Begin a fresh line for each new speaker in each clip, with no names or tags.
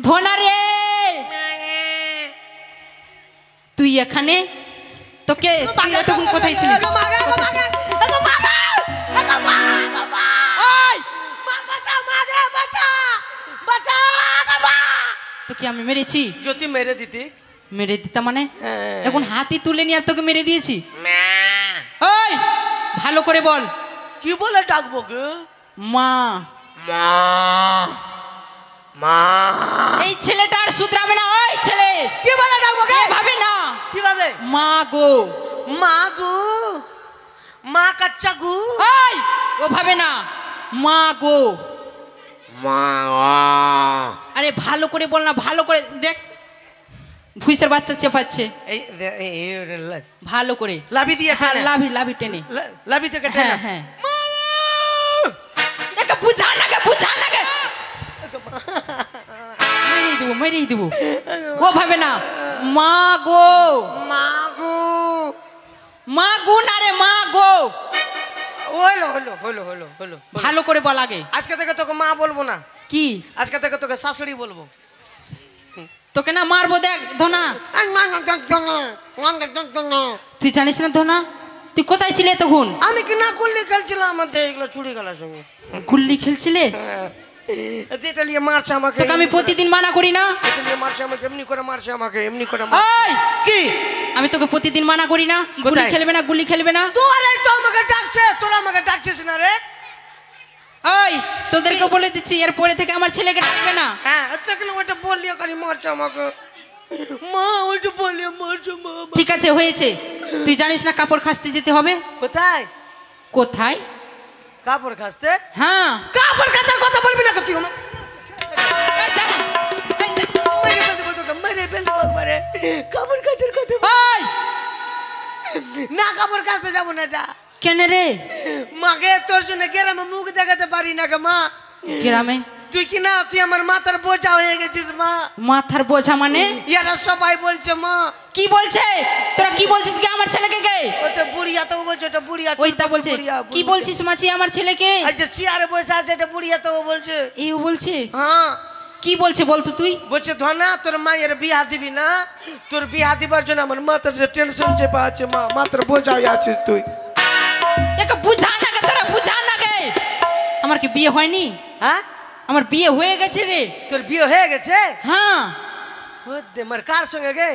ধনা রে তুই এখানে তোকে তখন কোথায় ছিলিস? তোকে আমি মেরেছি?
যদি মেরে দিতি।
মেরে দিতা মানে? এখন হাতি তুলে নিয়ে আর তোকে মেরে দিয়েছি? ওই ভালো করে বল।
কি বলে ডাকবো গো?
মা।
মা মা।
এই ছেলেটা আর শুধরাবে না। ওই ছেলে
কি বলে ডাকবো গে?
ভাবে না।
কিভাবে?
মা গো।
মা গো। মা কাচ্চা গো।
ওই ও ভাবে না। মা গো।
মা।
আরে ভালো করে বল না, ভালো করে দেখ। ভুইসের বাচ্চা চেপাচ্ছে। এই ভালো করে
লাভি দিয়ে।
হ্যাঁ লাভি লাভি টেনে।
লাভি থেকে টেনে।
হ্যাঁ হ্যাঁ। একে বুঝা না গে, বুঝা না গে। মেরেই দেবো। ও ভাবে না। মা গো।
মা গো।
মা গো না রে, মা গো।
হলো হলো হলো হলো হলো।
ভালো করে বল আগে।
আজকে থেকে তোকে মা বলবো না।
কি?
আজকে থেকে তোকে শাশুড়ি বলবো।
তোকে না মারবো দেখ ধনা। তুই জানিস না ধনা? তুই কোথায় ছিলে তখন?
আমি কি না গুল্লি খেলছিলাম আমাদের এগুলো চুরি খেলার সঙ্গে।
গুল্লি খেলছিলে?
যেটা নিয়ে মারছে আমাকে।
তোকে আমি প্রতিদিন মানা করি না?
এটা নিয়ে মারছে আমাকে, এমনি করে মারছে আমাকে, এমনি করে।
ওই
কি?
আমি তোকে প্রতিদিন মানা করি না গুলি খেলবে না, গুলি খেলবে না?
তোরাই তো আমাকে ডাকছে, তোরা আমাকে ডাকছিস না রে।
ওই তোদেরকে বলে দিচ্ছি এরপরে থেকে আমার ছেলেকে ডাকবে না।
হ্যাঁ দেখলে ওইটা বললি খালি মারছে আমাকে। মা ওইটা বললি মারছে মা।
ঠিক আছে হয়েছে। তুই জানিস না কাপড় কাচতে যেতে হবে? কোথায়? কোথায়
কাপড় কাচতে?
হ্যাঁ
কাপড় কাচার কথা বলবি না তুই আমাকে। কাপড় কাচার কথা না, কাপড় কাচতে যাবো না। যা।
কেন রে?
মাকে তোর জন্য গ্রামে মুখ দেখাতে পারি না গে মা।
গ্রামে?
তুই কি না, তুই আমার মাথার বোঝা হয়ে গেছিস মা।
মাথার বোঝা মানে?
এরা সবাই বলছে মা।
কি বলছে? তোরা কি বলছিস কি আমার ছেলেকে? কে?
ওটা বুড়িয়া তো বলছে, ওটা বুড়িয়া।
ওইটা বলছে। কি বলছিস মাছি আমার ছেলেকে?
এই যে চেয়ারে বসে আছে এটা বুড়িয়া তো বলছে।
এই বলছে?
হ্যাঁ।
কি বলছে বলতো তুই?
বলছে ধনা তোর মায়ের বিয়া দিবি না, তোর বিয়া দিবার জন্য আমার মাথার যে টেনশন চেপা আছে মা, মাথার বোঝা হয়ে আছিস তুই।
একে বুঝা না গে, তোরা বুঝা না গে। আমার কি বিয়ে হয়নি?
হ্যাঁ
আমার বিয়ে হয়ে গেছে রে।
তোর বিয়ে হয়ে গেছে?
হ্যাঁ।
মার কার সঙ্গে গে?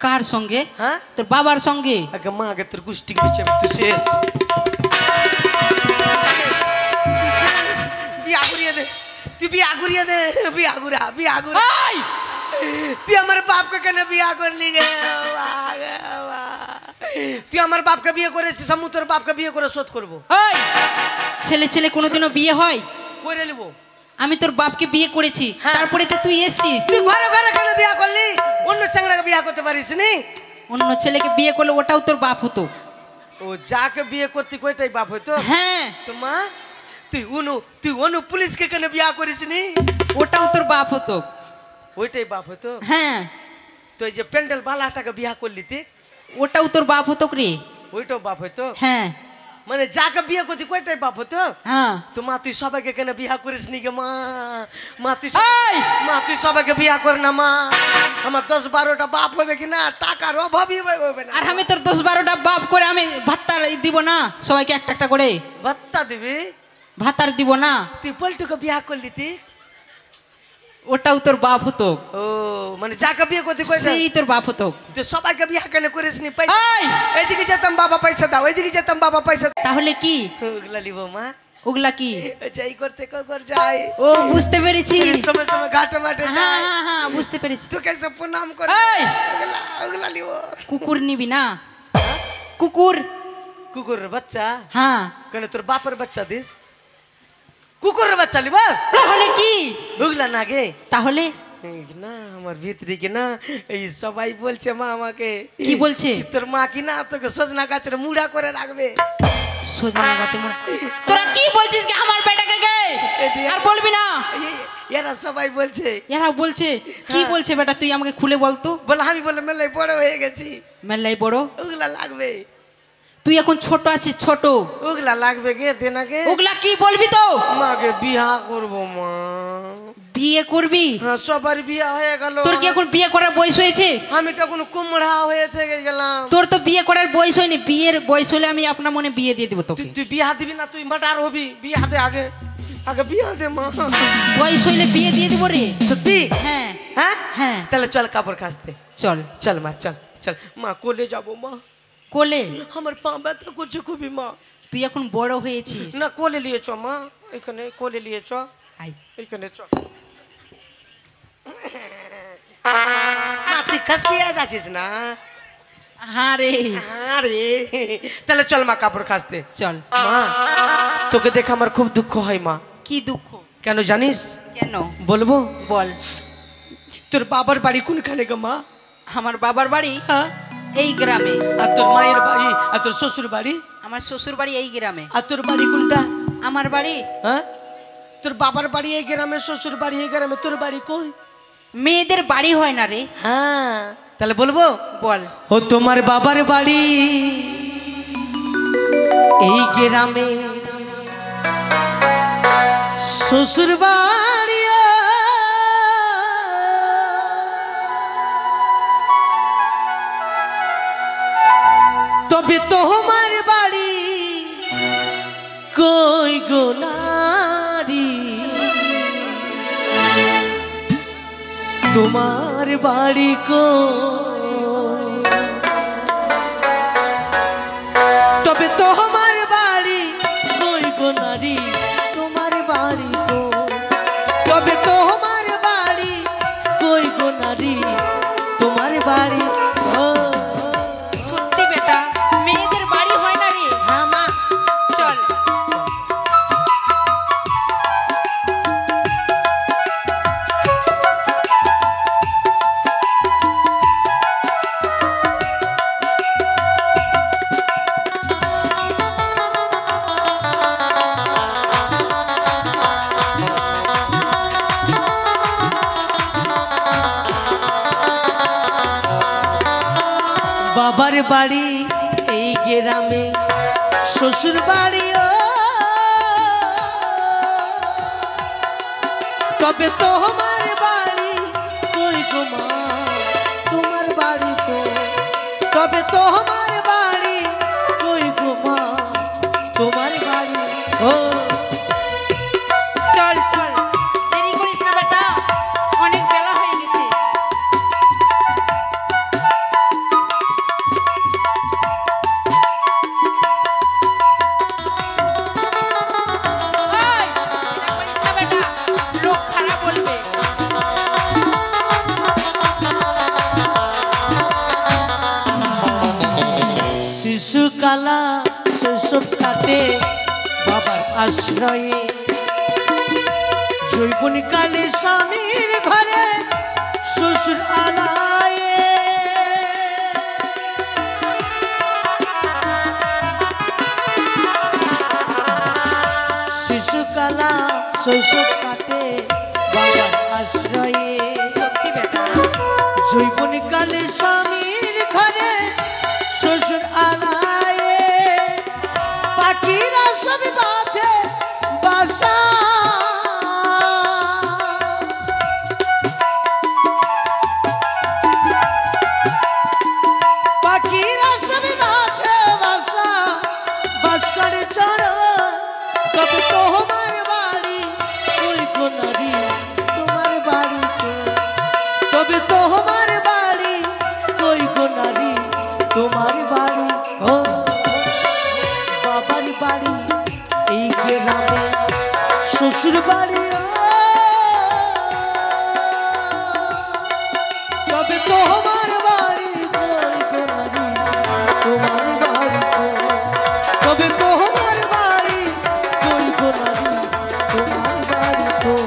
কার সঙ্গে?
হ্যাঁ
তোর বাবার সঙ্গে।
আগে মা আগে তোর গুষ্টি বিছে তুই শেষ। বিয়া ঘুরিয়ে দে, তুই বিয়া ঘুরিয়ে দে। বিয়া ঘুরা, বিয়া ঘুরা। তুই আমার বাপকে কেন বিয়া করলি গে? তুই আমার বাপকে বিয়ে করেছিস, আমি তোর বাপকে বিয়ে করে শোধ করবো।
ওই ছেলে ছেলে কোনোদিনও বিয়ে হয়?
করে নিবো।
আমি তোর বাপকে বিয়ে করেছি, তারপরে তো তুই এসছিস।
তুই ঘরে ঘরে কেন বিয়া করলি? অন্য চ্যাংড়াকে বিয়া করতে পারিস নি?
অন্য ছেলেকে বিয়ে করলে ওটাও তোর বাপ হতো।
ও যাকে বিয়ে করতে ওইটাই বাপ হতো?
হ্যাঁ।
তো মা তুই অনু পুলিশকে কেন বিয়া করিস নি?
ওটাও তোর বাপ হতো।
ওইটাই বাপ হতো?
হ্যাঁ।
তো এই যে প্যান্ডেল বালাটাকে বিয়া করলি তুই,
ওটাও তোর বাপ হতো রে।
ওইটাও বাপ হতো?
হ্যাঁ।
মানে যাকে বিয়ে করতে ওইটাই বাপ হতো?
হ্যাঁ।
তো মা তুই সবাইকে কেন বিয়া করিস নি গে মা? মা তুই সবাইকে বিয়া কর না মা। আমার 10-12টা বাপ হবে কি না, টাকার অভাবই হবে না।
আর আমি তোর 10-12টা বাপ করে আমি ভাতার দিব না সবাইকে একটা একটা করে?
ভাত্তা দিবি?
ভাতার দিব না।
তুই পল্টুকে বিয়া করলি তুই,
ওটাও তোর বাপ হতো।
ও মানে যাকে বিয়ে করতে
সেই তোর বাপ হতো।
তুই সবাইকে বিয়া কেন করিস নি? পয়সা এইদিকে যেতাম বাবা পয়সা দাও, এইদিকে যেতাম বাবা পয়সা।
তাহলে কি
ওগুলা লিব মা?
ওগুলা কি?
যাই করতে কর যাই।
ও বুঝতে পেরেছি।
সময় সময় ঘাটে মাঠে যাই।
হ্যাঁ হ্যাঁ বুঝতে পেরেছি।
তোকে সব প্রণাম করে ওগুলা লিব।
কুকুর নিবি না? কুকুর?
কুকুরের বাচ্চা?
হ্যাঁ।
কেন তোর বাপের বাচ্চা দিস? কুকুরের বাচ্চা লিবা?
তাহলে কি?
ওগুলা না গে।
তাহলে
না আমার ভিতরে কি না এই সবাই বলছে মা আমাকে।
কি বলছে?
তোর মা কি না তোকে সজনা গাছের মুড়া করে রাখবে।
সজনা গাছের মুড়া? তোরা কি বলছিস কি আমার বেটাকে গে? আর বলবি না।
এরা সবাই বলছে।
এরা বলছে? কি বলছে বেটা তুই আমাকে খুলে বল তো।
বল আমি বলে মেলায় বড় হয়ে গেছি।
মেলায় বড়?
ওগুলা লাগবে।
তুই এখন ছোট আছিস, ছোট।
ওগুলা লাগবে গে, দে না গে।
ওগুলা কি বলবি তো?
মাকে বিয়া করব মা।
বিয়ে বিয়ে করবি?
হ্যাঁ সবার বিয়ে হয়ে গেল।
তোর কি এখন বিয়ে করার বয়স হয়েছে?
আমি তো এখন কুমড়া হয়ে থেকে গেলাম।
তোর তো বিয়ে করার বয়স হয়নি, বিয়ের বয়স হলে আমি আপনার মনে বিয়ে দিয়ে দেবো তোকে।
তুই বিয়ে দিবি না? তুই মাটার হবি, বিয়ে হাতে আগে আগে বিয়ে দে মা।
বয়স হইলে বিয়ে দিয়ে দেবো রে।
সত্যি?
হ্যাঁ
হ্যাঁ
হ্যাঁ।
তাহলে চল কাপড় কাচতে।
চল
চল মা চল চল। মা কোলে যাবো মা।
কোলে?
আমার পা ব্যথা করছে খুবই মা।
তুই এখন বড় হয়েছিস
না কোলে নিয়ে চ মা, এখানে কোলে নিয়ে চ,
আই।
এখানে চ। মা তুই কাস্তে যাচ্ছিস না?
হ্যাঁ রে।
আরে তাহলে চল মা কাপড় কাচতে
চল।
মা তোকে দেখে আমার খুব দুঃখ হয় মা।
কি দুঃখ?
কেন জানিস?
কেন
বলবো?
বল।
তোর বাবার বাড়ি কোনখানে গো মা?
আমার বাবার বাড়ি
হ্যাঁ
এই গ্রামে।
আর তোর মায়ের বাড়ি আর তোর শ্বশুর বাড়ি?
আমার শ্বশুর বাড়ি এই গ্রামে।
আর তোর বাড়ি কোনটা?
আমার বাড়ি?
হ্যাঁ তোর বাবার বাড়ি এই গ্রামে, শ্বশুর বাড়ি এই গ্রামে, তোর বাড়ি কই?
মেয়েদের বাড়ি হয় না রে।
হ্যাঁ তাহলে বলবো?
বল।
ও তোমার বাবার বাড়ি এই গ্রামে, শ্বশুর বাড়ি তবে তোমার বাড়ি কই গো নারী, তোমার বাড়ি কই, তবে তোমার বাড়ি কই গো নারী, তোমার বাড়ি কই, তবে তোমার বাড়ি কই গো নারী, তোমার বাড়ি কই।
সত্যি বেটা মেয়েদের বাড়ি হয় না রে।
হ্যাঁ মা
চল।
বাবার বাড়ি এই গ্রামে, শ্বশুর বাড়ি তবে তোমার বাড়ি কই গো মা, তোমার বাড়ি কই, তবে তোমার বাড়ি কই গো মা, তোমার বাড়ি ও।
চল চল, দেরি করিস না বেটা, অনেক বেলা হয়ে গেছে।
শিশুকালা শৈশব কাটে বাবার আশ্রয়ে, যৌবনকালে স্বামীর ঘরে শ্বশুর আলায়ে, শিশুকালা শৈশব কাটে বাবার আশ্রয়ে,
সত্যি বেটা
যৌবনকালে স্বামীর ঘরে শ্বশুর আলায়ে, পাখিরা সব বাঁধে বাসা, পাখিরা সব বাঁধে বাসা, বাস করে চড়ো, তবে তোমার বাড়ি কই গো নারী, তোমার বাড়ি কই, তবে তোমার বাড়ি কই গো নারী, তোমার বাড়ি ও। বাবার বাড়ি এই গ্রামে, শ্বশুর বাড়ি তবে তোমার বাড়ি কই গো নারী, তোমার বাড়ি কই, তবে তোমার বাড়ি কই গো নারী, তোমার বাড়ি কই,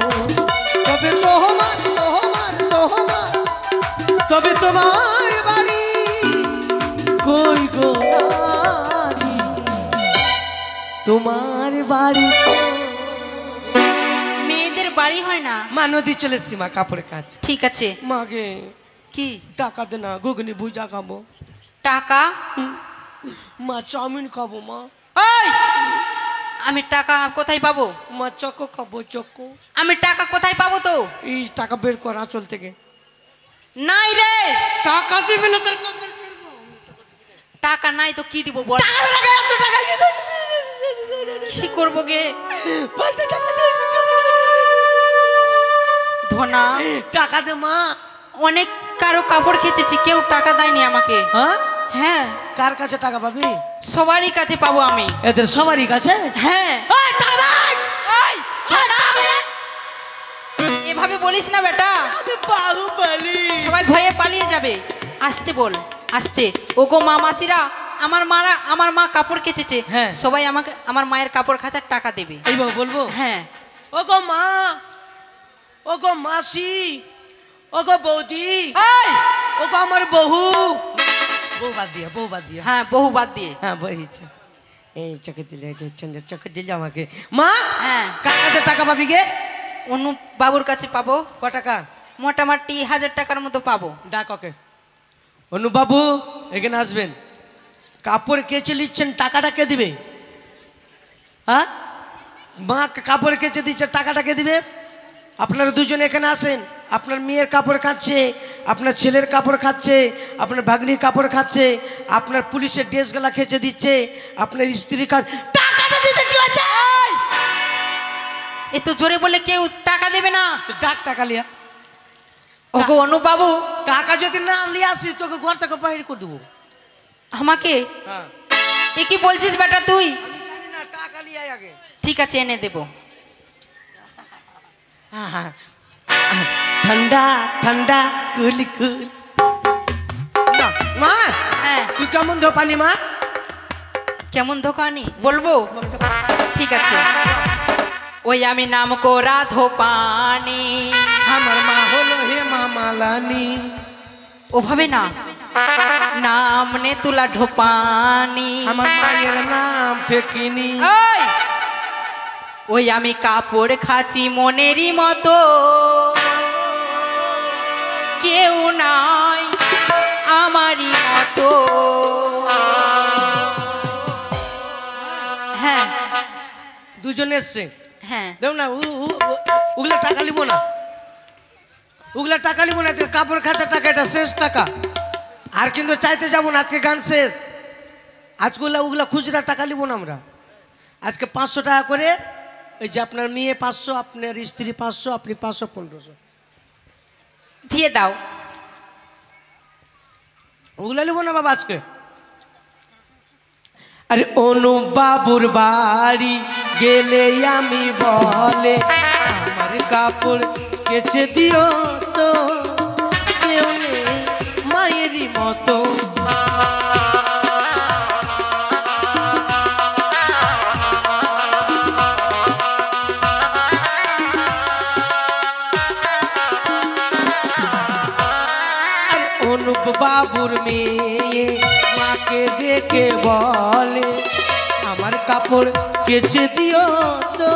তবে তোমার তোমার তোমার, তবে তোমার বাড়ি কই গো নারী, তোমার বাড়ি কই।
মেয়েদের বাড়ি হয় না।
মা নদী চলেছি মা কাপড়ের কাজ।
ঠিক আছে।
মাগে
কি
টাকা দে না, ঘুগনি ভুজা খাবো।
টাকা?
মা চাউমিন খাবো মা।
ওই আমি টাকা কোথায় পাবো?
মা চকো খাবো চকো।
আমি টাকা কোথায় পাবো? তো
এই টাকা বের কর আঁচল থেকে।
নাই রে,
টাকা দিবি না তোর কপাল ছিড়বো।
টাকা নাই তো কি দিব বল?
এত টাকা
কি করবো গে?
5টা টাকা দে।
ধনা,
টাকা দে মা।
অনেক কারো কাপড় কেচেছি, কেউ টাকা দেয়নি আমাকে।
হ্যাঁ
হ্যাঁ,
কার কাছে টাকা পাবি?
সবারই কাছে পাবো আমি।
এদের সবারই কাছে?
হ্যাঁ।
এই টাকা দে।
এই, ধনা, এভাবে বলিস না বেটা,
আমি বাহুবলী।
সবাই ভয়ে পালিয়ে যাবে। আসতে বল, আসতে। ওগো মা, মাসিরা, আমার মা কাপড় কেচেছে,
হ্যাঁ।
সবাই আমাকে আমার মায়ের কাপড় খাঁচার টাকা দেবে।
এইভাবে বলবো?
হ্যাঁ।
ওগো মা, ওগো মাসি, ওগো বৌদি,
এই,
ওগো আমার বহু। বউ বাদ দিয়া, বউ বাদ দিয়া।
হ্যাঁ, বহু বাদ দিয়ে।
হ্যাঁ বইছে। এই চোখে দিলে, চোখে দিলে আমাকে। মা,
হ্যাঁ।
কার কাছে টাকা পাবি গে?
অনু বাবুর কাছে পাবো।
ক টাকা?
মোটামুটি 1000 টাকার মতো পাবো।
ডাক ওকে। অনুবাবু এখানে আসবেন। কাপড় কেচে নিচ্ছেন, টাকাটা কে দিবে? হ্যাঁ, মা কাপড় কেচে দিচ্ছে, টাকাটা কে দিবে? আপনারা দুজন এখানে আসেন। আপনার মেয়ের কাপড় খাচ্ছে, আপনার ছেলের কাপড় খাচ্ছে, আপনার ভাগ্নির কাপড় খাচ্ছে, আপনার পুলিশের ড্রেসগুলা খেচে দিচ্ছে, আপনার স্ত্রীর কাজ। টাকাটা দিতে কি হচ্ছে?
এত জোরে বলে কেউ টাকা দেবে না।
ডাক টাকা লিয়া।
ওগো অনু বাবু,
টাকা যদি না লিয়ে আসিস তোকে ঘর থেকে বাইরে করে দেবো।
আমাকে
হ্যাঁ,
এ কি বলছিস বেটা তুই?
জানি না, টাকা লিয়ে আয় আগে।
ঠিক আছে, এনে দেবো।
ঠান্ডা ঠান্ডা কুল কুল। না, মা,
হ্যাঁ।
তুই কেমন ধো পানি মা?
কেমন দোকানি বলবো? ঠিক আছে। ওই আমি নাম করা ধোপানি,
আমার মা হলো হে মামালানি।
ওভাবে না, নাম নে তুলা ঢোপানি।
আমার মায়ের নাম ফেকিনি।
ওই, ওই আমি কাপড় খাচ্ছি মনেরই মতো, কেউ নাই আমারই মতো। হ্যাঁ,
দুজন এসছে।
হ্যাঁ।
দেখ না, ওগুলা টাকা লিবো না, ওগুলা টাকা লিবো না। আজকে কাপড় খাঁচা টাকা, এটা শেষ টাকা। আর কিন্তু চাইতে যাবো না, আজকে গান শেষ। আজকে ওগুলা খুচরা টাকা লিবো না আমরা। আজকে 500 টাকা করে। এই যে আপনার মেয়ে 500, আপনার স্ত্রী 500, আপনি 500, 1500
দিয়ে দাও।
ওগুলা লিবো না বাবা আজকে। আরে অনু বাবুর বাড়ি গেলে আমি বলে আমার কাপড় কেচে দিও তো, কেউ নেই মায়েরই মতো। আরে অনুপ বাবুর মেয়ে মাকে ডেকে বলে আমার কাপড় কেচে দিও তো,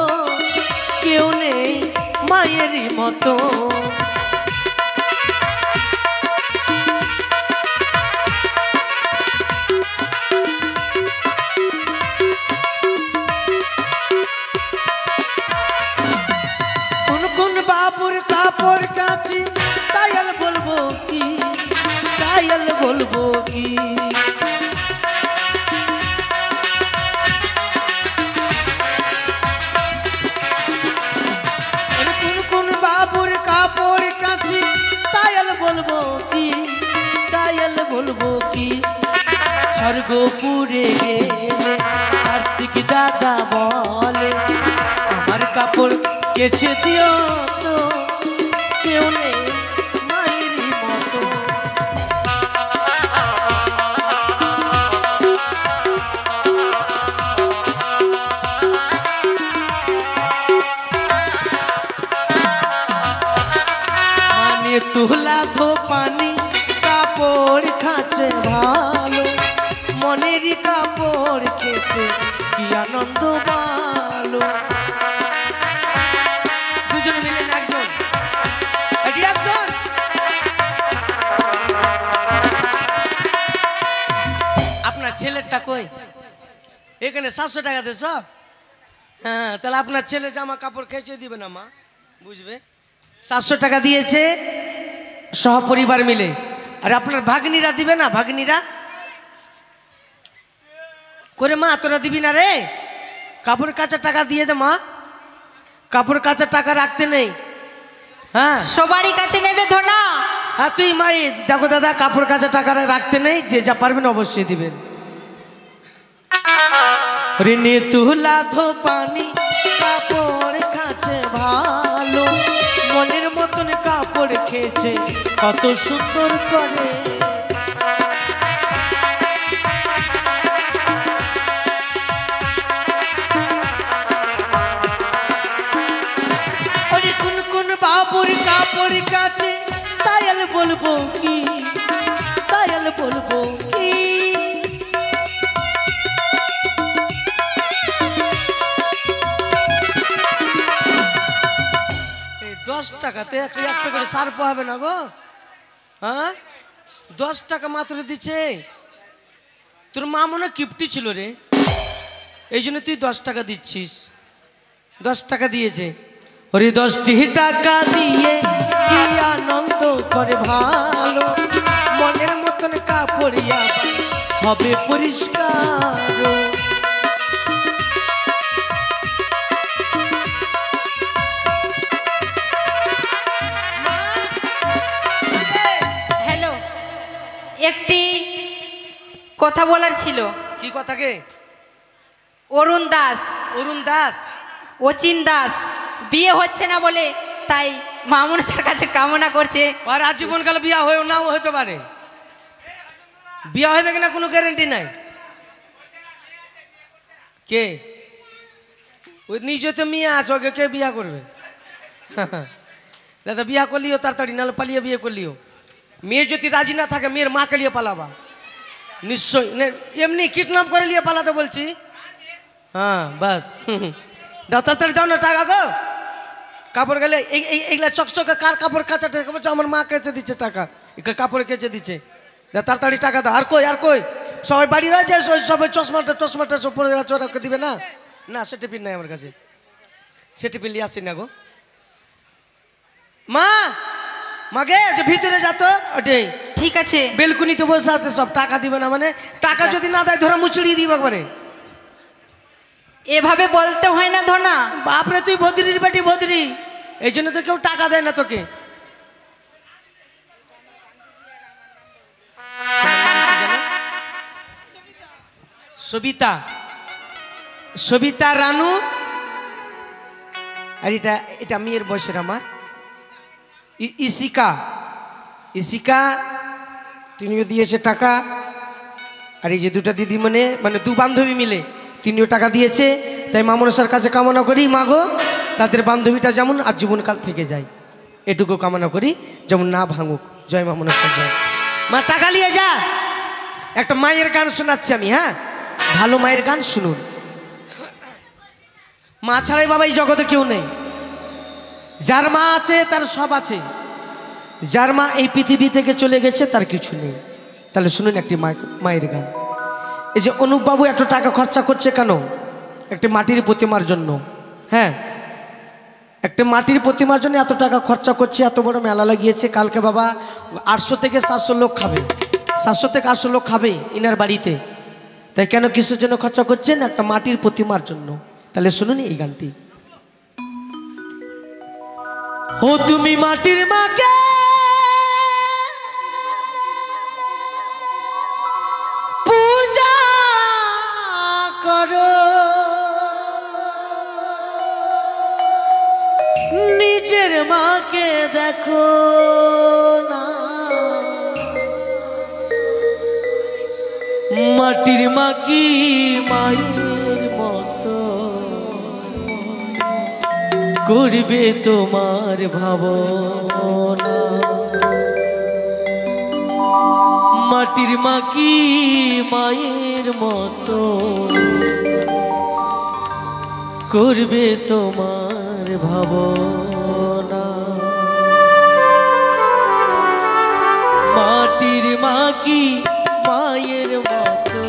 কেউ নেই মায়েরই মতো। কোন বাবুর কাপড় কাচি, তাইল বলবো কি, তাইল বলবো কি। কোন বাবুর কাপড় কাচি, তাইল বলবো কি, তাইল বলবো কি। স্বর্গপুরে গেলে কার্তিক দাদা বলে আমার কাপড় কেচে দিও তো, কেউ নেই মায়েরই মতো। মানে তুলা ধো পানি, কাপড় খাচ্ছে ভালো, মনেরই কাপড় খেতে কি আনন্দ ভালো। দুজন মিলে না, একজন, এটি একজন। আপনার ছেলেরটা কই? এখানে 700 টাকা দে সব। হ্যাঁ, তাহলে আপনার ছেলে জামা কাপড় কেচে দিবে না মা, বুঝবে। 700 টাকা দিয়েছে সহপরিবার মিলে। আর আপনার ভাগ্নিরা দিবে না? ভাগ্নিরা করে মা, তোরা দিবি না রে? কাপড় কাচার টাকা দিয়ে দে মা, কাপড় কাচার টাকা রাখতে নেই। হ্যাঁ,
সবারই কাছে নেবে ধনা।
হ্যাঁ, তুই মাই দেখো দাদা, কাপড় কাচার টাকা রাখতে নেই, যে যা পারবেন অবশ্যই দিবেন। ঋণে তুলা ধো পানি, কাপড় কাচে ভালো, মনের মতন কাপড় খেয়েছে কত সুন্দর করে। আরে কোন কোন বাবুর কাপড় কাচে, তাইলে বলবো কি, তাইলে বলবো কি। 10 টাকাতে একটা করে সার পাবে না গো। হ্যাঁ, 10 টাকা মাত্র দিচ্ছে। তোর মা মনে কিপ্টি ছিল রে, এই জন্য তুই 10 টাকা দিচ্ছিস। 10 টাকা দিয়েছে। ওরে 10টি টাকা দিয়ে কি আনন্দ করে ভালো, মনের মতন কাপড়িয়া হবে পরিষ্কার।
একটি কথা বলার ছিল।
কি কথা গে?
অরুণ দাস,
অরুণ দাস,
অচিন দাস বিয়ে হচ্ছে না বলে তাই মামুন স্যার কাছে কামনা করছে।
আর আজীবন কালে বিয়া হয়েও নাও হতে পারে, বিয়া হবে কিনা কোনো গ্যারেন্টি নাই। কে? ওই নিজে তো মেয়ে আছে, ওকে কে বিয়া করবে? দাদা বিয়া করলিও তাড়াতাড়ি, নাহলে পালিয়ে বিয়ে করলিও। মেয়ে যদি রাজি না থাকে, মেয়ের মাকে নিয়ে পালাবা নিশ্চয়। এমনি কিডন্যাপ করে নিয়ে পালাতে বলছি। হ্যাঁ বাস, দাও তাড়াতাড়ি দাও না টাকা গো। কাপড় গেলে এইগুলা চকচকে কার কাপড় কাচা টাকা বলছে? আমার মা কেচে দিচ্ছে টাকা, কাপড় কেচে দিচ্ছে। তাড়াতাড়ি টাকা দাও। আর কই, আর কই? সবাই বাড়ি রয়েছে, সবাই চশমাটা সব পরে আছে, ওরা দিবে না? না, সে টিফিন নাই আমার কাছে, সে টিফিন নিয়ে আসছি না গো। মা, মাগে যে ভিতরে যাতো ওটাই
ঠিক আছে।
বেলকুনিতে বসে আছে, সব টাকা দিবে না মানে? টাকা যদি না দেয় ধরে মুচড়িয়ে দিবে একবারে।
এভাবে বলতে হয় না ধনা।
বাপরে, তুই বদ্রির বেটি, বদ্রি, এই জন্য তো কেউ টাকা দেয় না তোকে। সবিতা, সবিতা রানু। আর এটা মেয়ের বয়সের আমার ইসিকা, ইসিকা তিনিও দিয়েছে টাকা। আর এই যে দুটা দিদি মানে দু বান্ধবী মিলে তিনিও টাকা দিয়েছে। তাই মামনসার কাছে কামনা করি, মাগো তাদের বান্ধবীটা যেমন আজীবনকাল থেকে যায়, এটুকু কামনা করি, যেমন না ভাঙুক। জয় মামনসার জয়। মা টাকা নিয়ে যা। একটা মায়ের গান শোনাচ্ছি আমি, হ্যাঁ, ভালো মায়ের গান শুনুন। মা ছাড়াই বাবা এই জগতে কেউ নেই। যার মা আছে তার সব আছে, যার মা এই পৃথিবী থেকে চলে গেছে তার কিছু নেই। তাহলে শুনুন একটি মায়ের গান। এই যে অনুপ বাবু এত টাকা খরচা করছে কেন? একটি মাটির প্রতিমার জন্য। হ্যাঁ, একটা মাটির প্রতিমার জন্য এত টাকা খরচা করছে, এত বড় মেলা লাগিয়েছে। কালকে বাবা 800 থেকে 700 লোক খাবে, 700 থেকে 800 লোক খাবে ইনার বাড়িতে। তাই কেন, কিসের জন্য খরচা করছেন? একটা মাটির প্রতিমার জন্য। তাহলে শুনুন এই গানটি। ও তুমি মাটির মাকে পূজা করো, নিজের মাকে দেখো না। মাটির মা কি মায়ের মতো করবে তোমার ভাবনা। মাটির মা কি মায়ের মতো করবে তোমার ভাবনা। মাটির মা কি মায়ের মতো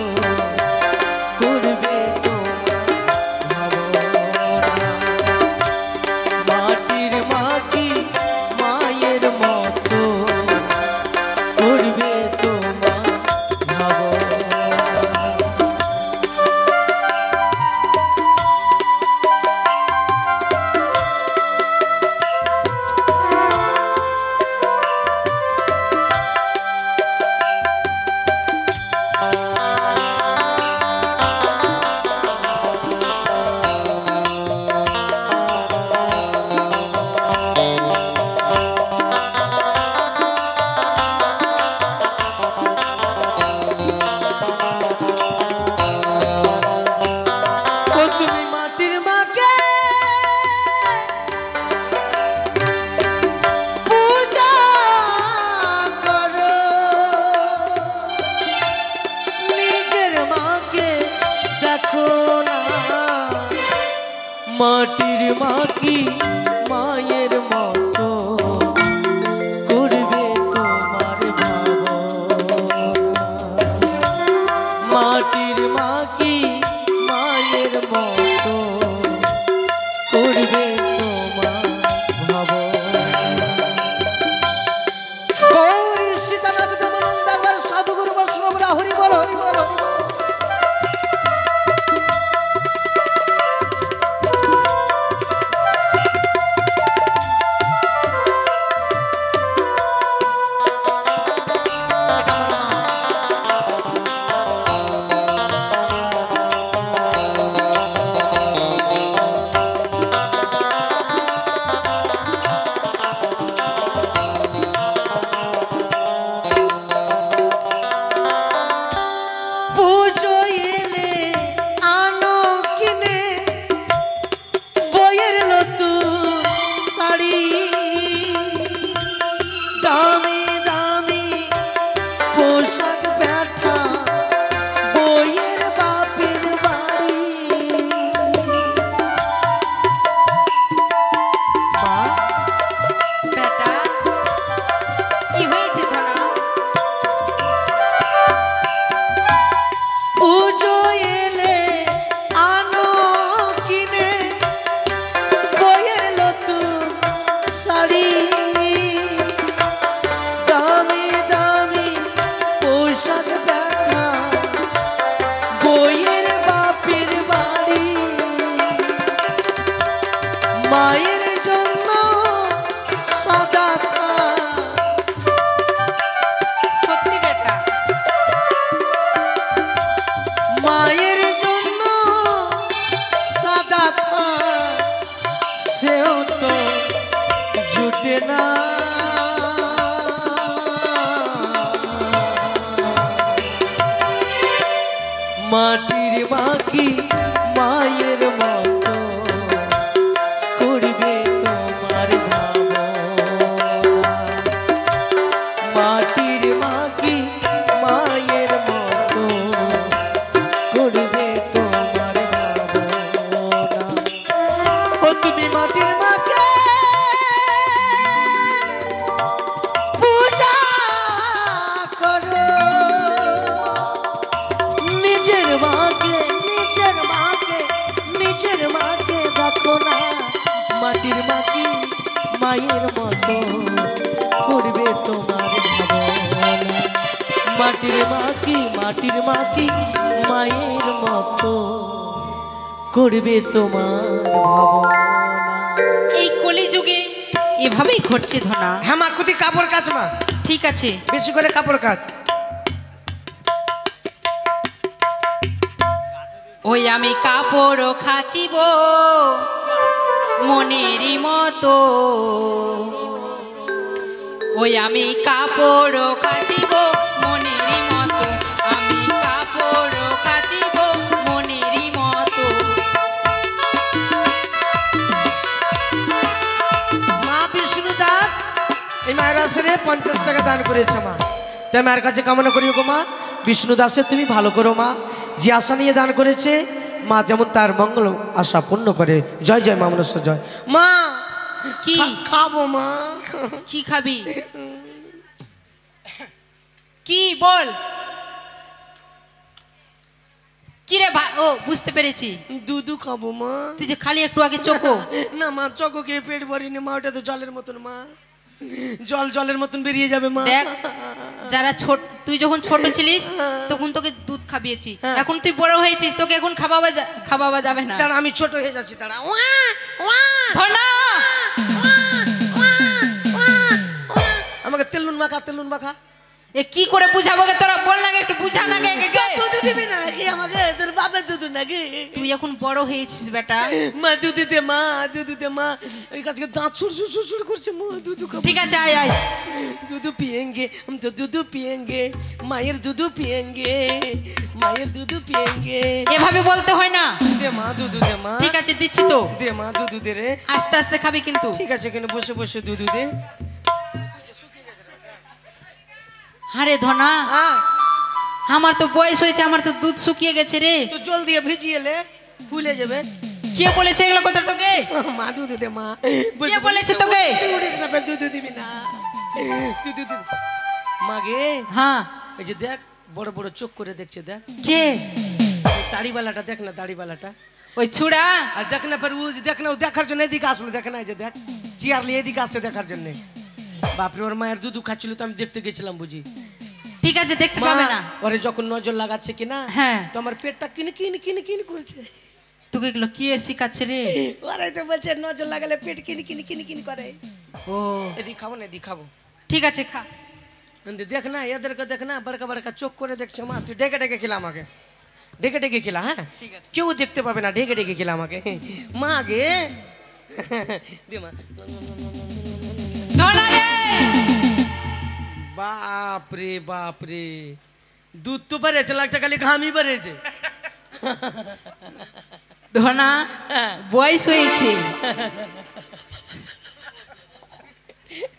করবে তোমার ভাবনা। হরি বল হরি বল হরি বল। মাটির বাকি মায়ের মতো করবে তোমার ভাবনা। মাটির বাকি মায়ের মতো করবে তোমার ভাবনা। ও তুমি মাটির মাকে পূজা করো, নিজের মাকে দেখো না। মাটির মাকে মায়ের মতো করবে তোমার ভাবনা। মাটির মাকে মায়ের মতো করবে তোমার ভাবনা।
এই কলিযুগে এভাবেই ঘটছে ধনা।
হ্যাঁ মা, কুতি কাপড় কাচ মা।
ঠিক আছে,
বেশি করে কাপড় কাচ।
ওই আমি কাপড় খাচিব মনেরই মতো, ওই আমি কাপড় কাচিব মনেরই মতো, আমি কাপড় কাচিব মনেরই মতো।
মা বিষ্ণু দাস এই মায়ের আসরে 50 টাকা দান করেছে মা। তাই মায়ের কাছে কামনা করি গো মা, বিষ্ণু দাসের তুমি ভালো করো মা। যে আশা নিয়ে দান করেছে মা যেমন তার মঙ্গল আশা পূর্ণ করে। জয় জয় মা মনসা জয়। মা
কি
খাবো মা?
কি খাবি? কি বল? কি রে ও বুঝতে পেরেছি,
দুধু খাবো মা।
তুই যে খালি একটু আগে চোখো।
না মা, চকো খেয়ে পেট ভরিনি মা, ওটা তো জলের মতন মা, জলের মতন বেরিয়ে যাবে মা।
দেখ, যারা ছোট, তুই যখন ছোট ছিলিস তখন তোকে দুধ খাবিয়েছি, এখন তুই বড় হয়েছিস, তোকে এখন খাওয়াবা যাবে না।
দাঁড়া, আমি ছোট হয়ে যাচ্ছি, দাঁড়া।
ধনা,
আমাকে তেল নুন মাখা।
এ কি করে বুঝাবো গে তোরা? বল না, একটু বুঝা না গে।
দুধ দিবি না নাকি আমাকে? তোর বাপের দুধ নাকি?
তুই এখন বড় হয়েছিস বেটা।
মা দুধ দে মা। এই কাছে দাঁত সুর করছে মা, দুধ খাবো।
ঠিক আছে, আয়।
দুধ পিয়েঙ্গে, हम तो दूध पिएंगे, মায়ের দুধ পিয়েঙ্গে।
এভাবে বলতে হয় না।
দে মা দুধ দে মা।
ঠিক আছে, দিচ্ছি তো।
দে মা দুধ দে রে।
আস্তে আস্তে খাবি কিন্তু।
ঠিক আছে, এখানে বসে দুধ দে।
আরে ধনা, আমার তো বয়স হয়েছে, আমার তো দুধ শুকিয়ে গেছে রে।
তো জল দিয়ে ভিজিয়ে লে, ফুলে যাবে।
কে বলেছে এগুলো কথা তোকে?
মা দুধ দে মা।
কে বলেছে তোকে?
তুই উঠিস না, দুধ দিবি না। দুধ মাগে।
হ্যাঁ,
এই যে দেখ, বড় বড় চোখ করে দেখছে, দেখ।
কে?
দাড়িওয়ালাটা দেখ না, দাড়িওয়ালাটা।
ওই ছুড়া।
আর দেখ না, ও দেখ না, ও দেখার জন্য এদিকে আসলো, দেখ না, এই যে দেখ, চেয়ার নিয়ে এদিকে আসছে দেখার জন্য। বাপরে, ওর মায়ের দুধ খাচ্ছিল তো আমি দেখতে গেছিলাম বুঝি।
ঠিক আছে, দেখতে
মা,
পাবে না।
ওরে যখন নজর লাগাচ্ছে কিনা,
হ্যাঁ।
তো আমার পেটটা কিনি কিনি কিনি কিনি করছে।
তোকে এগুলো কি শিখাচ্ছে রে?
ওরে তো বলছে নজর লাগালে পেট কিনি কিনি কিনি কিনি করে।
ও
এদিকে খাবো না, এদিকে খাবো।
ঠিক আছে, খা।
দেখ না, এদেরকে দেখ না, বড়কা বড়কা চোখ করে দেখছো মা। তুই ডেকে ডেকে খেলা আমাকে, ডেকে ডেকে খেলা। হ্যাঁ
ঠিক আছে।
কেউ দেখতে পাবে না, ডেকে ডেকে খেলা আমাকে। মা গে দে মা।
ধনা রে,
বাপ রে বাপ রে, দুধ তো বেড়েছে, লাগছে খালি ঘামই বেড়েছে।
ধনা বয়স হয়েছে।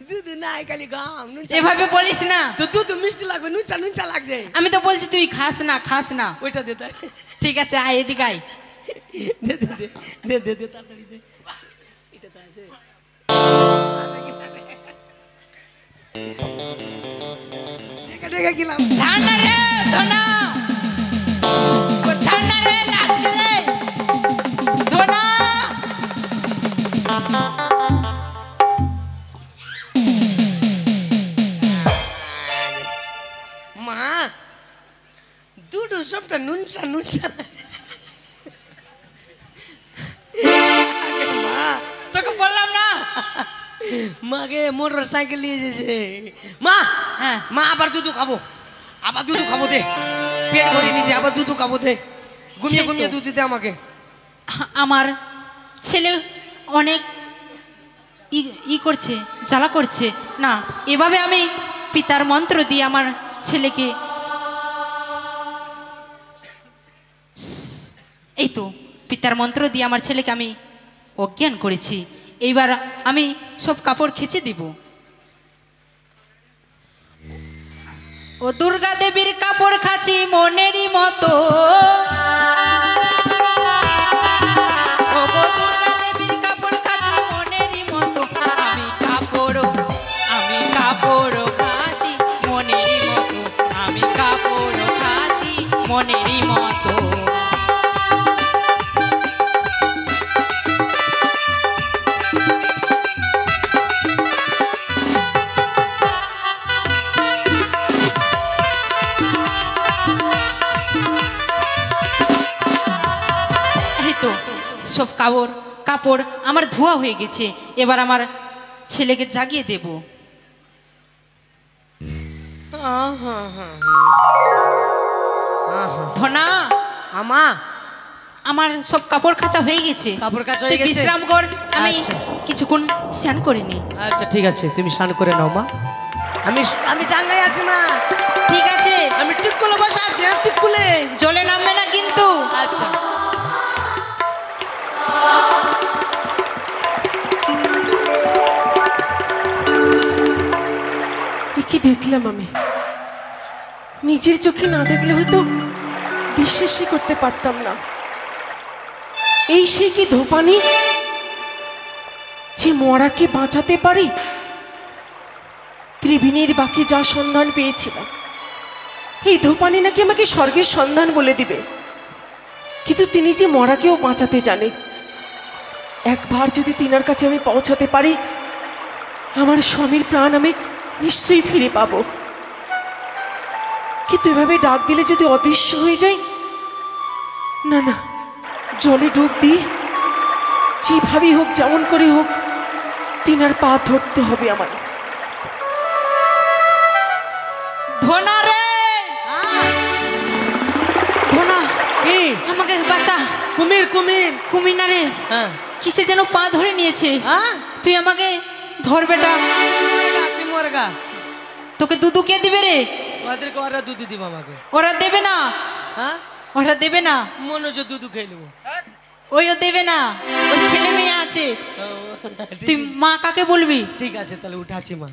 দুধ নাই, খালি ঘাম।
এভাবে বলিস না।
তো দুধ মিষ্টি লাগবে, নুনচা নুনচা লাগছে।
আমি তো বলছি তুই খাস না, খাস না।
ওইটা দে তাই।
ঠিক আছে, আয় এদিকে আয়।
দে দে দে দে দে দে তাড়াতাড়ি দে। এটা তো আছে। ডেকে ডেকে খেলাম।
ঠান্ডা রে ধনা, ও ঠান্ডা রে লাগছে রে ধনা।
মা দুধ সবটা নুনচা নুনচা। মা
তোকে বললাম না।
মাকে মোটর সাইকেল নিয়ে যেছে। মা
হ্যাঁ।
মা আবার দুধ খাবো, আবার দুধ খাবো দে। পেট ভরে নিতে আবার দুধ খাবো দে। ঘুমিয়ে ঘুমিয়ে দুধ দিতে আমাকে।
আমার ছেলে অনেক ই করছে, জ্বালা করছে না। এভাবে আমি পিতার মন্ত্র দিয়ে আমার ছেলেকে, এই তো পিতার মন্ত্র দিয়ে আমার ছেলেকে আমি অজ্ঞান করেছি। এইবার আমি সব কাপড় খেচে দিব। ও দুর্গা দেবীর কাপড় খাচ্ছি মনেরই মতো। ও গো দুর্গা দেবীর কাপড় খাচ্ছি মনেরই মতো। আমি কাপড় খাচ্ছি মনেরই মতো। আমি কাপড় খাচ্ছি মনেরই মতো। সব কাপড় আমার ধোয়া হয়ে গেছে। এবার আমার ছেলেকে জাগিয়ে দেব। ধনা
আমা
আমার সব কাপড় কাচা হয়ে গেছে।
কাপড় কাচা হয়ে
তুই
গেছে?
বিশ্রাম কর, আমি
আচ্ছা।
কিছুক্ষণ স্নান করে নি।
আচ্ছা ঠিক আছে, তুমি স্নান করে নাও মা। আমি ডাঙ্গায় আছি মা।
ঠিক আছে,
আমি টিকুলে বসে আছি। টিকুলে
জলে নামবে না কিন্তু।
আচ্ছা।
কি দেখলাম আমি? নিজের চোখে না দেখলে হয়তো বিশ্বাসই করতে পারতাম না। এই সে কি ধোপানি যে মরাকে বাঁচাতে পারি? ত্রিবেণীর বাকি যা সন্ধান পেয়েছিলাম, এই ধোপানি নাকি আমাকে স্বর্গের সন্ধান বলে দিবে। কিন্তু তিনি যে মরাকেও বাঁচাতে জানে। একবার যদি তিনার কাছে আমি পৌঁছাতে পারি, আমার স্বামীর প্রাণ আমি নিশ্চয়ই ফিরে পাবো। কিন্তু এভাবে ডাক দিলে যদি অদৃশ্য হয়ে যায়, না না, জলে ডুব দিয়ে যেভাবেই হোক, যেমন করে হোক, তিনার পা ধরতে হবে আমায়।
ধনা রে, ধনা
কি?
আমাকে বাঁচা।
কুমির কুমির।
কুমির না রে,
হ্যাঁ
কিসে যেন পা ধরে নিয়েছে।
হ্যাঁ,
তুই আমাকে ধর বেটা।
তুই মরগা।
তোকে দুধু কে দিবে রে?
ওদেরকে ওরা দুধ দিব আমাকে।
ওরা দেবে না,
হ্যাঁ
ওরা দেবে না।
মনোজ দুধ খেয়ে নেবো।
ওইও দেবে না, ওর ছেলে মেয়ে আছে। তুই মা কাকে বলবি?
ঠিক আছে তাহলে উঠাচ্ছি মা।